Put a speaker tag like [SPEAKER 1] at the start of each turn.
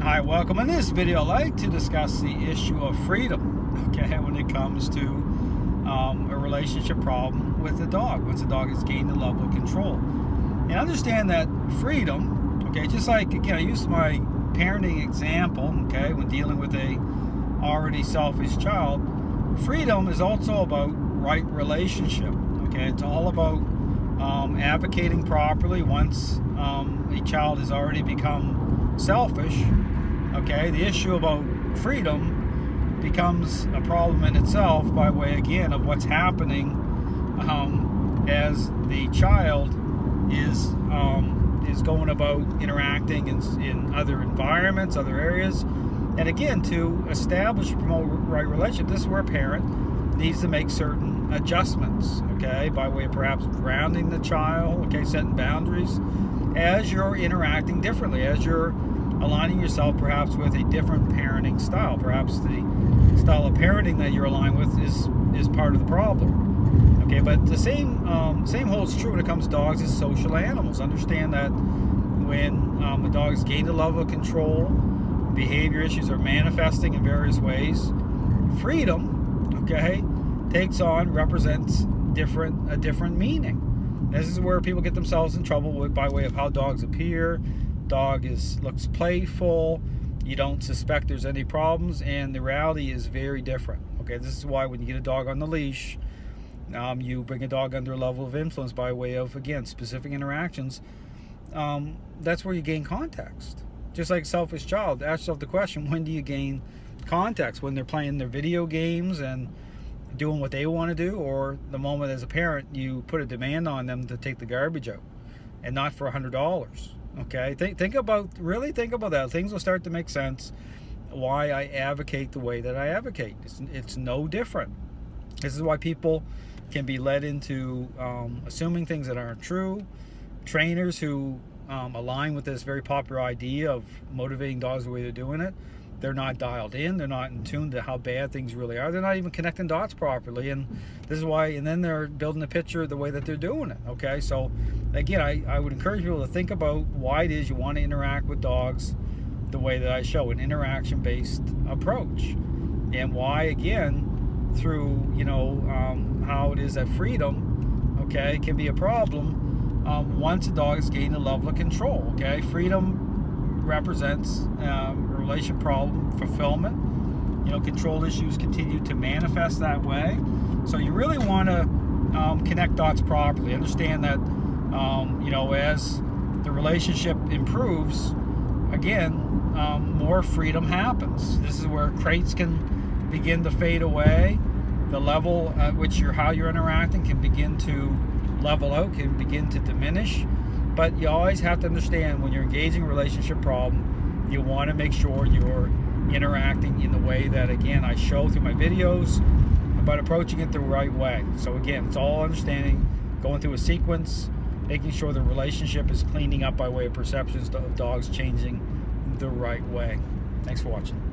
[SPEAKER 1] Hi, welcome. In this video, I'd like to discuss the issue of freedom, okay, when it comes to a relationship problem with a dog, once a dog has gained a level of control. And understand that freedom, okay, just like, again, I used my parenting example, okay, when dealing with a already selfish child, freedom is also about right relationship, okay? It's all about advocating properly once a child has already become selfish. Okay, the issue about freedom becomes a problem in itself by way, again, of what's happening as the child is going about interacting in other environments, other areas. And again, to establish, promote right relationship, this is where a parent needs to make certain adjustments, okay, by way of perhaps grounding the child, okay, setting boundaries as you're interacting differently, as you're aligning yourself perhaps with a different parenting style. Perhaps the style of parenting that you're aligned with is part of the problem. Okay, but the same holds true when it comes to dogs as social animals. Understand that when a dog's gained a level of control, behavior issues are manifesting in various ways, freedom, okay, represents a different meaning. This is where people get themselves in trouble with, by way of how dogs appear. Dog looks playful, you don't suspect there's any problems, and the reality is very different. Okay, this is why when you get a dog on the leash, you bring a dog under a level of influence by way of, again, specific interactions. That's where you gain context. Just like selfish child, ask yourself the question, when do you gain context? When they're playing their video games and doing what they want to do, or the moment as a parent you put a demand on them to take the garbage out, and not for $100. Okay, think about that. Things will start to make sense why I advocate the way that I advocate. It's no different. This is why people can be led into assuming things that aren't true. Trainers who align with this very popular idea of motivating dogs the way they're doing it, they're not dialed in, they're not in tune to how bad things really are, they're not even connecting dots properly, and this is why, and then they're building a picture the way that they're doing it. Okay, so again, I would encourage people to think about why it is you want to interact with dogs the way that I show, an interaction based approach, and why, again, through how it is that freedom, okay, can be a problem once a dog has gained a level of control. Okay, freedom represents a relationship problem, fulfillment. Control issues continue to manifest that way. So you really want to connect dots properly. Understand that as the relationship improves, again, more freedom happens. This is where crates can begin to fade away. The level at which how you're interacting can begin to level out, can begin to diminish. But you always have to understand, when you're engaging a relationship problem, you want to make sure you're interacting in the way that, again, I show through my videos, but approaching it the right way. So again, it's all understanding, going through a sequence, making sure the relationship is cleaning up by way of perceptions of dogs changing the right way. Thanks for watching.